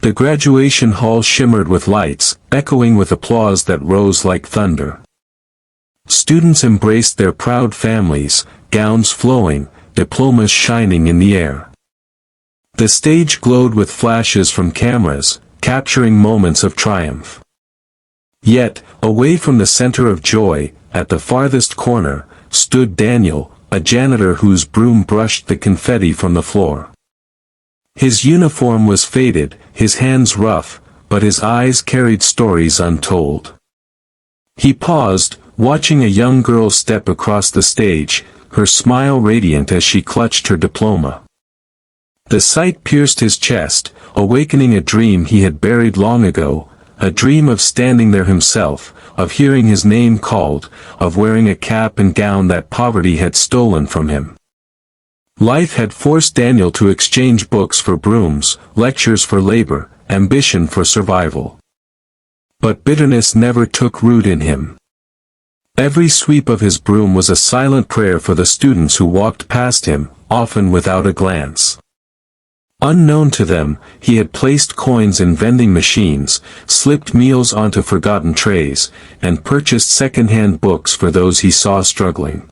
The graduation hall shimmered with lights, echoing with applause that rose like thunder. Students embraced their proud families, gowns flowing, diplomas shining in the air. The stage glowed with flashes from cameras, capturing moments of triumph. Yet, away from the center of joy, at the farthest corner, stood Daniel, a janitor whose broom brushed the confetti from the floor. His uniform was faded, his hands rough, but his eyes carried stories untold. He paused, watching a young girl step across the stage, her smile radiant as she clutched her diploma. The sight pierced his chest, awakening a dream he had buried long ago, a dream of standing there himself, of hearing his name called, of wearing a cap and gown that poverty had stolen from him. Life had forced Daniel to exchange books for brooms, lectures for labor, ambition for survival. But bitterness never took root in him. Every sweep of his broom was a silent prayer for the students who walked past him, often without a glance. Unknown to them, he had placed coins in vending machines, slipped meals onto forgotten trays, and purchased second-hand books for those he saw struggling.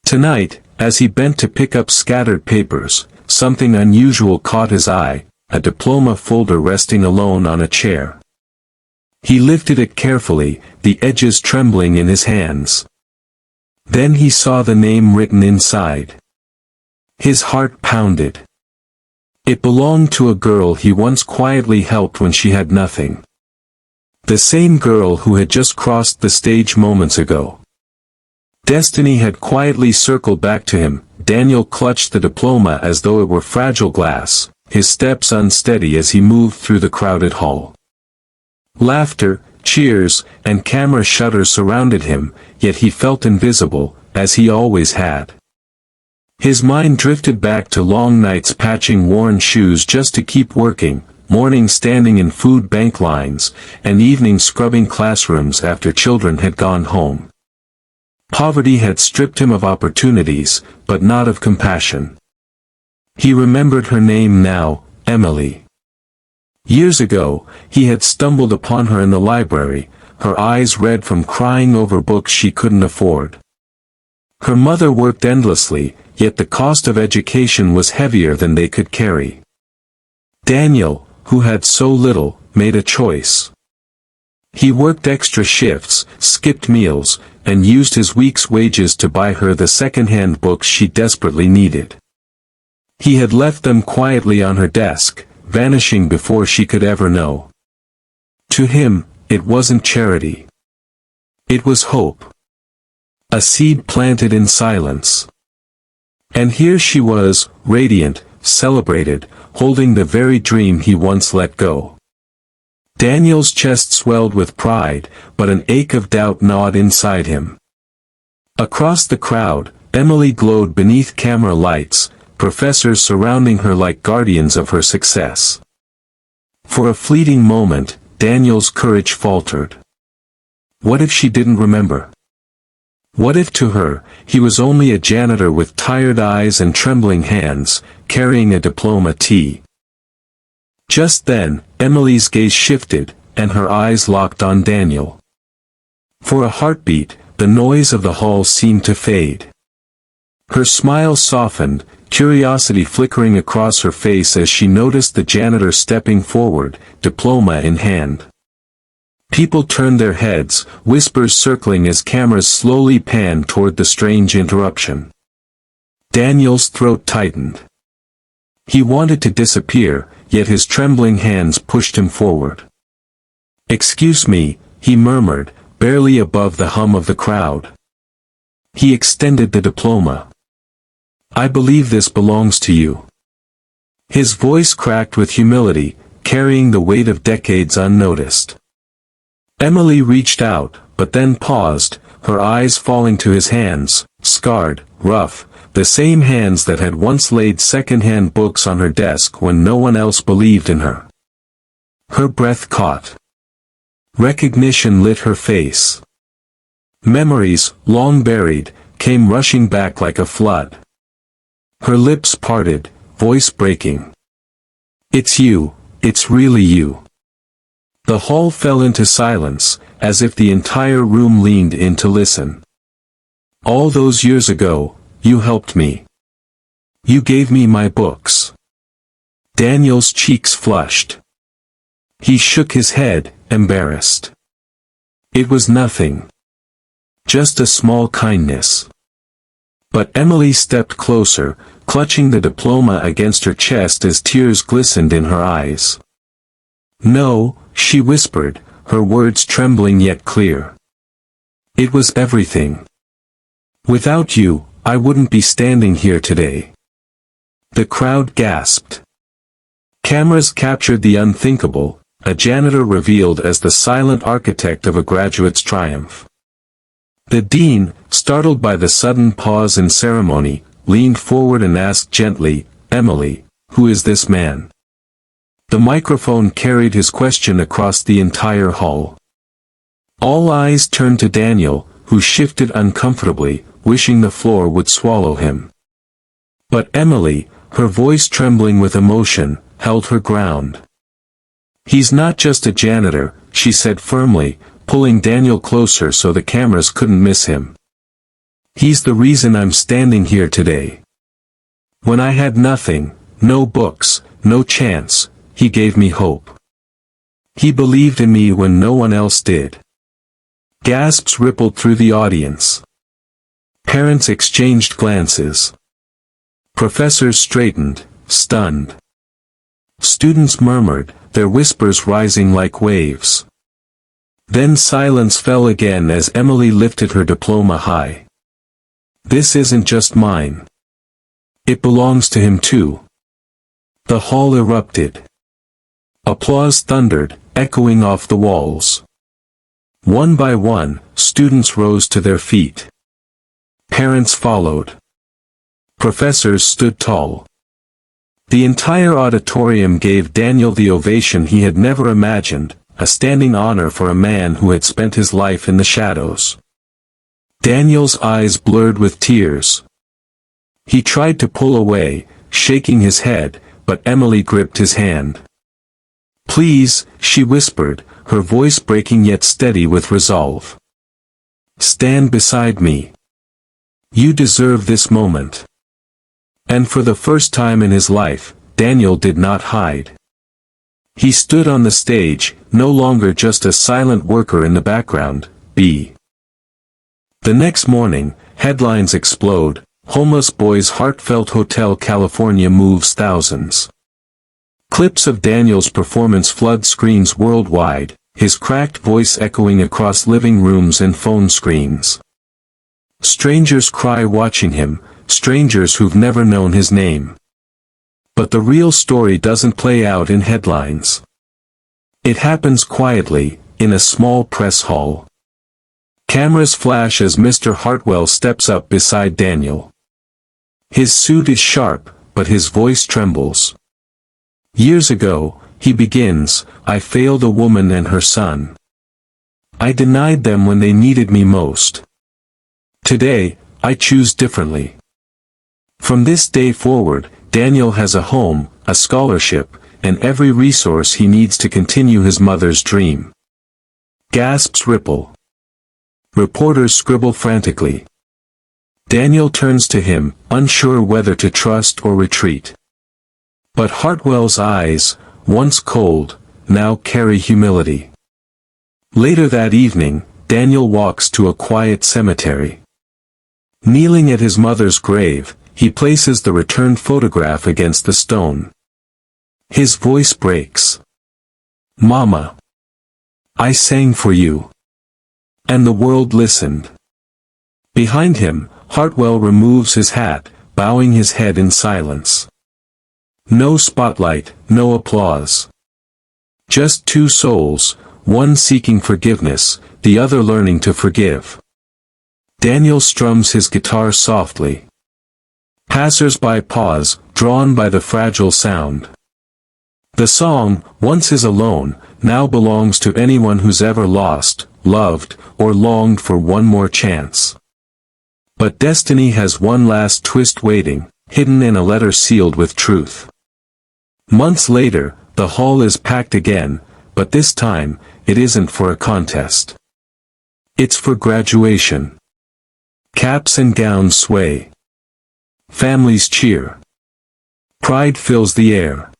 Tonight, as he bent to pick up scattered papers, something unusual caught his eye, a diploma folder resting alone on a chair. He lifted it carefully, the edges trembling in his hands. Then he saw the name written inside. His heart pounded. It belonged to a girl he once quietly helped when she had nothing. The same girl who had just crossed the stage moments ago. Destiny had quietly circled back to him. Daniel clutched the diploma as though it were fragile glass, his steps unsteady as he moved through the crowded hall. Laughter, cheers, and camera shutters surrounded him, yet he felt invisible, as he always had. His mind drifted back to long nights patching worn shoes just to keep working, mornings standing in food bank lines, and evenings scrubbing classrooms after children had gone home. Poverty had stripped him of opportunities, but not of compassion. He remembered her name now, Emily. Years ago, he had stumbled upon her in the library, her eyes red from crying over books she couldn't afford. Her mother worked endlessly, yet the cost of education was heavier than they could carry. Daniel, who had so little, made a choice. He worked extra shifts, skipped meals, and used his week's wages to buy her the second-hand books she desperately needed. He had left them quietly on her desk, vanishing before she could ever know. To him, it wasn't charity. It was hope. A seed planted in silence. And here she was, radiant, celebrated, holding the very dream he once let go. Daniel's chest swelled with pride, but an ache of doubt gnawed inside him. Across the crowd, Emily glowed beneath camera lights, professors surrounding her like guardians of her success. For a fleeting moment, Daniel's courage faltered. What if she didn't remember? What if to her, he was only a janitor with tired eyes and trembling hands, carrying a diploma T? Just then, Emily's gaze shifted, and her eyes locked on Daniel. For a heartbeat, the noise of the hall seemed to fade. Her smile softened, curiosity flickering across her face as she noticed the janitor stepping forward, diploma in hand. People turned their heads, whispers circling as cameras slowly panned toward the strange interruption. Daniel's throat tightened. He wanted to disappear, yet his trembling hands pushed him forward. "Excuse me," he murmured, barely above the hum of the crowd. He extended the diploma. "I believe this belongs to you." His voice cracked with humility, carrying the weight of decades unnoticed. Emily reached out, but then paused, her eyes falling to his hands, scarred, rough, the same hands that had once laid second-hand books on her desk when no one else believed in her. Her breath caught. Recognition lit her face. Memories, long buried, came rushing back like a flood. Her lips parted, voice breaking. "It's you, it's really you." The hall fell into silence, as if the entire room leaned in to listen. "All those years ago, you helped me. You gave me my books." Daniel's cheeks flushed. He shook his head, embarrassed. "It was nothing. Just a small kindness." But Emily stepped closer, clutching the diploma against her chest as tears glistened in her eyes. "No," she whispered, her words trembling yet clear. "It was everything. Without you, I wouldn't be standing here today." The crowd gasped. Cameras captured the unthinkable, a janitor revealed as the silent architect of a graduate's triumph. The dean, startled by the sudden pause in ceremony, leaned forward and asked gently, "Emily, who is this man?" The microphone carried his question across the entire hall. All eyes turned to Daniel, who shifted uncomfortably, wishing the floor would swallow him. But Emily, her voice trembling with emotion, held her ground. "He's not just a janitor," she said firmly, pulling Daniel closer so the cameras couldn't miss him. "He's the reason I'm standing here today. When I had nothing, no books, no chance, he gave me hope. He believed in me when no one else did." Gasps rippled through the audience. Parents exchanged glances. Professors straightened, stunned. Students murmured, their whispers rising like waves. Then silence fell again as Emily lifted her diploma high. "This isn't just mine. It belongs to him too." The hall erupted. Applause thundered, echoing off the walls. One by one, students rose to their feet. Parents followed. Professors stood tall. The entire auditorium gave Daniel the ovation he had never imagined, a standing honor for a man who had spent his life in the shadows. Daniel's eyes blurred with tears. He tried to pull away, shaking his head, but Emily gripped his hand. "Please," she whispered, her voice breaking yet steady with resolve. "Stand beside me. You deserve this moment." And for the first time in his life, Daniel did not hide. He stood on the stage, no longer just a silent worker in the background. The next morning, headlines explode, "Homeless Boy's Heartfelt Hotel California Moves Thousands." Clips of Daniel's performance flood screens worldwide, his cracked voice echoing across living rooms and phone screens. Strangers cry watching him, strangers who've never known his name. But the real story doesn't play out in headlines. It happens quietly, in a small press hall. Cameras flash as Mr. Hartwell steps up beside Daniel. His suit is sharp, but his voice trembles. "Years ago," he begins, "I failed a woman and her son. I denied them when they needed me most. Today, I choose differently." From this day forward, Daniel has a home, a scholarship, and every resource he needs to continue his mother's dream. Gasps ripple. Reporters scribble frantically. Daniel turns to him, unsure whether to trust or retreat. But Hartwell's eyes, once cold, now carry humility. Later that evening, Daniel walks to a quiet cemetery. Kneeling at his mother's grave, he places the returned photograph against the stone. His voice breaks. "Mama. I sang for you." And the world listened. Behind him, Hartwell removes his hat, bowing his head in silence. No spotlight, no applause. Just two souls, one seeking forgiveness, the other learning to forgive. Daniel strums his guitar softly. Passers-by pause, drawn by the fragile sound. The song, "Once Is Alone," now belongs to anyone who's ever lost, loved, or longed for one more chance. But destiny has one last twist waiting, hidden in a letter sealed with truth. Months later, The hall is packed again, but this time, it isn't for a contest. It's for graduation. Caps and gowns sway. Families cheer. Pride fills the air.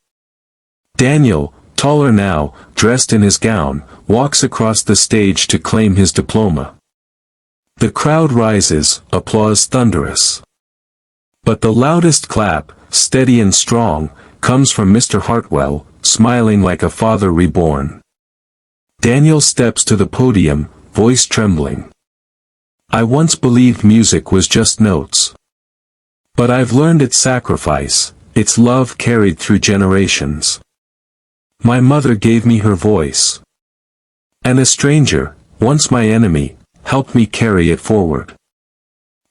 Daniel, taller now, dressed in his gown, walks across the stage to claim his diploma. The crowd rises, applause thunderous. But the loudest clap, steady and strong, comes from Mr. Hartwell, smiling like a father reborn. Daniel steps to the podium, voice trembling. I once believed music was just notes. But I've learned its sacrifice, its love carried through generations. My mother gave me her voice. And a stranger, once my enemy, helped me carry it forward.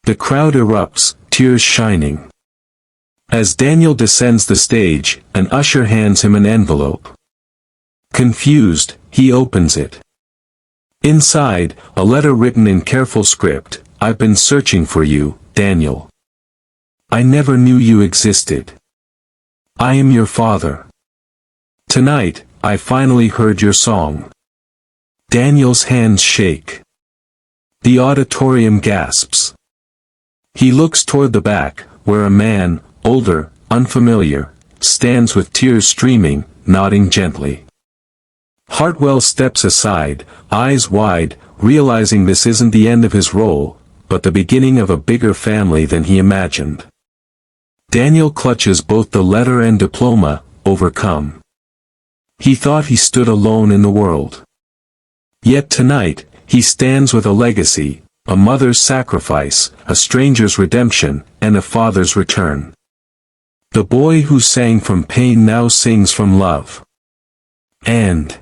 The crowd erupts, tears shining. As Daniel descends the stage, an usher hands him an envelope. Confused, he opens it. Inside, a letter written in careful script. I've been searching for you, Daniel. I never knew you existed. I am your father. Tonight, I finally heard your song. Daniel's hands shake. The auditorium gasps. He looks toward the back, where a man, older, unfamiliar, stands with tears streaming, nodding gently. Hartwell steps aside, eyes wide, realizing this isn't the end of his role, but the beginning of a bigger family than he imagined. Daniel clutches both the letter and diploma, overcome. He thought he stood alone in the world. Yet tonight, he stands with a legacy, a mother's sacrifice, a stranger's redemption, and a father's return. The boy who sang from pain now sings from love. And